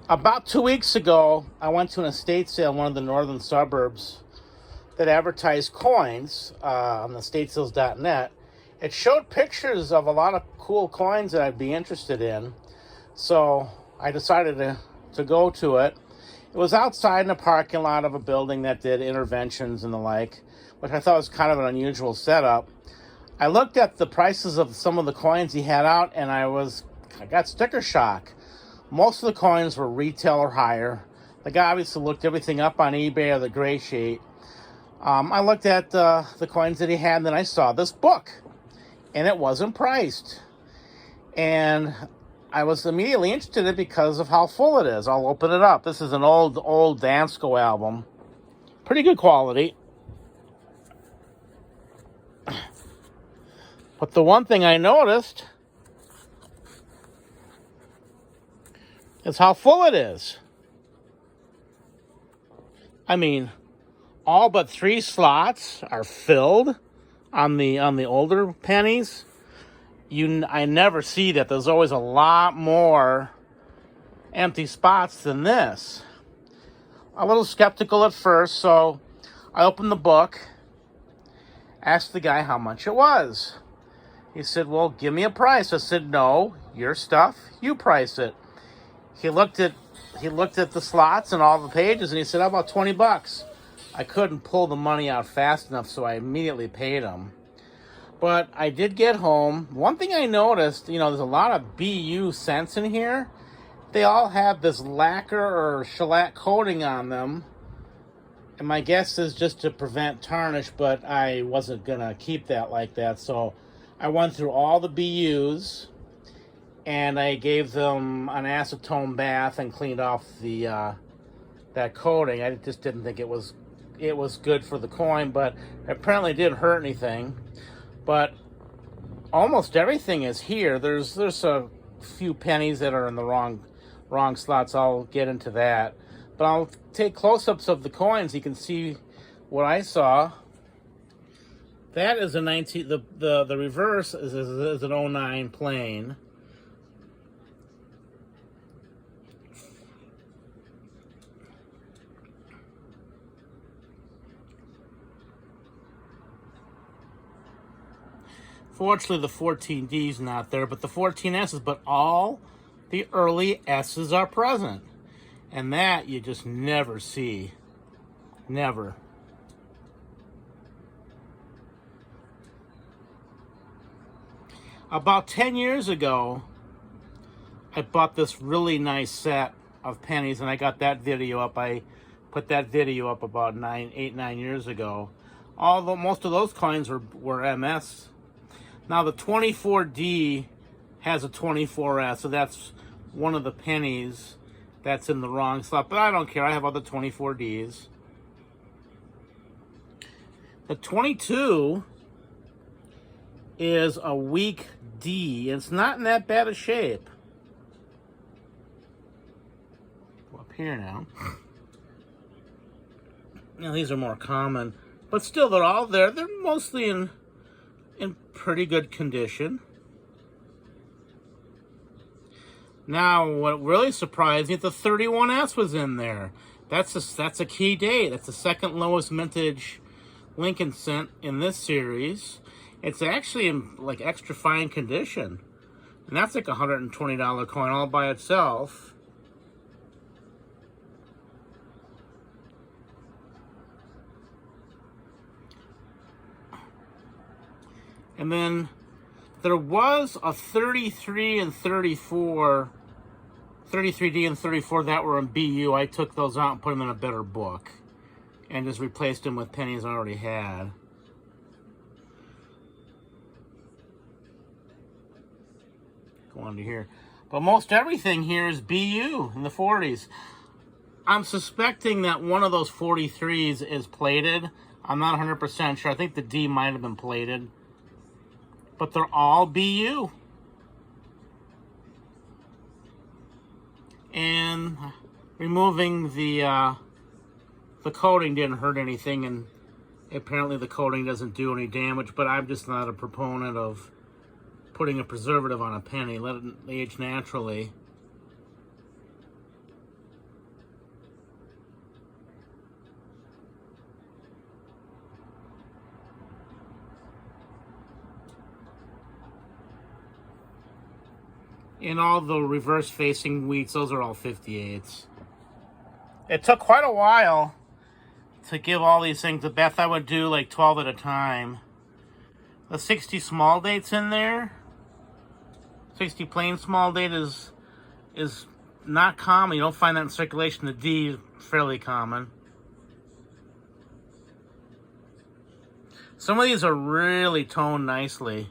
About 2 weeks ago, I went to an estate sale in one of the northern suburbs that advertised coins on the estatesales.net. It showed pictures of a lot of cool coins that I'd be interested in. So I decided to go to it. It was outside in a parking lot of a building that did interventions and the like, which I thought was kind of an unusual setup. I looked at the prices of some of the coins he had out, and I got sticker shock. Most of the coins were retail or higher. The guy obviously looked everything up on eBay or the gray sheet. I looked at the coins that he had, and then I saw this book, and it wasn't priced. And I was immediately interested in it because of how full it is. I'll open it up. This is an old Dansco album. Pretty good quality. But the one thing I noticed is how full it is. I mean, all but 3 slots are filled on the older pennies. I never see that. There's always a lot more empty spots than this. A little skeptical at first, so I opened the book, asked the guy how much it was. He said, "Well, give me a price." I said, "No, your stuff, you price it." He looked at the slots and all the pages, and he said, "How about $20?" I couldn't pull the money out fast enough, so I immediately paid him. But I did get home. One thing I noticed, there's a lot of BU cents in here. They all have this lacquer or shellac coating on them. And my guess is just to prevent tarnish, but I wasn't going to keep that like that. So I went through all the BUs, and I gave them an acetone bath and cleaned off that coating. I just didn't think it was good for the coin, but apparently it didn't hurt anything. But almost everything is here. There's a few pennies that are in the wrong slots. I'll get into that. But I'll take close-ups of the coins. You can see what I saw. That is a 19. The reverse is an 09 plain. Fortunately, the 14D is not there, but the 14S's, but all the early S's are present. And that you just never see. Never. About 10 years ago, I bought this really nice set of pennies, and I got that video up. I put that video up about 9 years ago. Most of those coins were MS. Now the 24D has a 24S, so that's one of the pennies that's in the wrong slot. But I don't care. I have other 24Ds. The 22 is a weak D. It's not in that bad a shape. Go up here now. Now these are more common, but still they're all there. They're mostly in pretty good condition. Now, what really surprised me, the 31S was in there. That's a key date. That's the second lowest mintage Lincoln cent in this series. It's actually in like extra fine condition, and that's like a $120 coin all by itself. And then there was a 33 and 34, 33D and 34 that were in BU. I took those out and put them in a better book and just replaced them with pennies I already had. Go on to here. But most everything here is BU in the 40s. I'm suspecting that one of those 43s is plated. I'm not 100% sure. I think the D might have been plated. But they're all BU. And removing the coating didn't hurt anything, and apparently the coating doesn't do any damage, but I'm just not a proponent of putting a preservative on a penny. Let it age naturally. And all the reverse facing wheats, those are all 58s. It took quite a while to give all these things to Beth. I would do like 12 at a time. The 60 small dates in there, 60 plain small date is not common. You don't find that in circulation. The D is fairly common. Some of these are really toned nicely.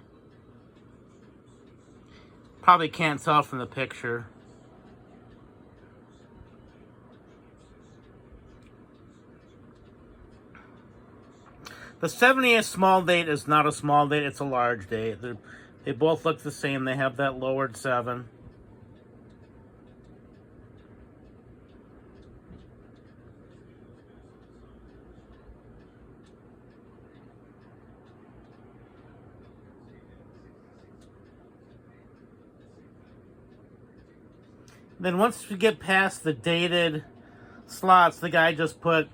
Probably can't tell from the picture. The 78th small date is not a small date, it's a large date. They both look the same. They have that lowered 7. Then once we get past the dated slots, the guy just put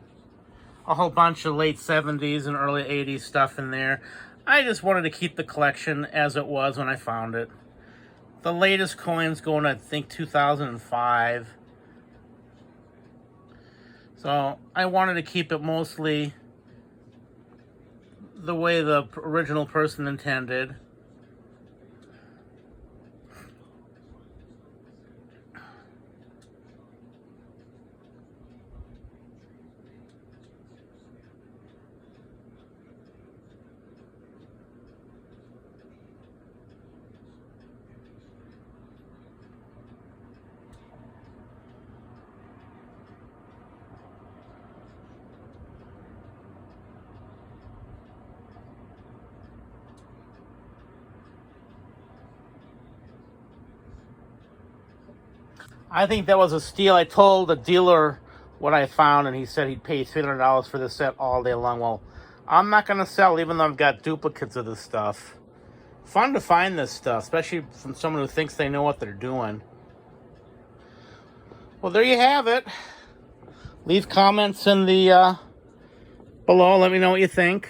a whole bunch of late 70s and early 80s stuff in there. I just wanted to keep the collection as it was when I found it. The latest coins going, I think, 2005. So I wanted to keep it mostly the way the original person intended. I think that was a steal. I told the dealer what I found, and he said he'd pay $300 for the set all day long. Well, I'm not going to sell, even though I've got duplicates of this stuff. Fun to find this stuff, especially from someone who thinks they know what they're doing. Well, there you have it. Leave comments in the below. Let me know what you think.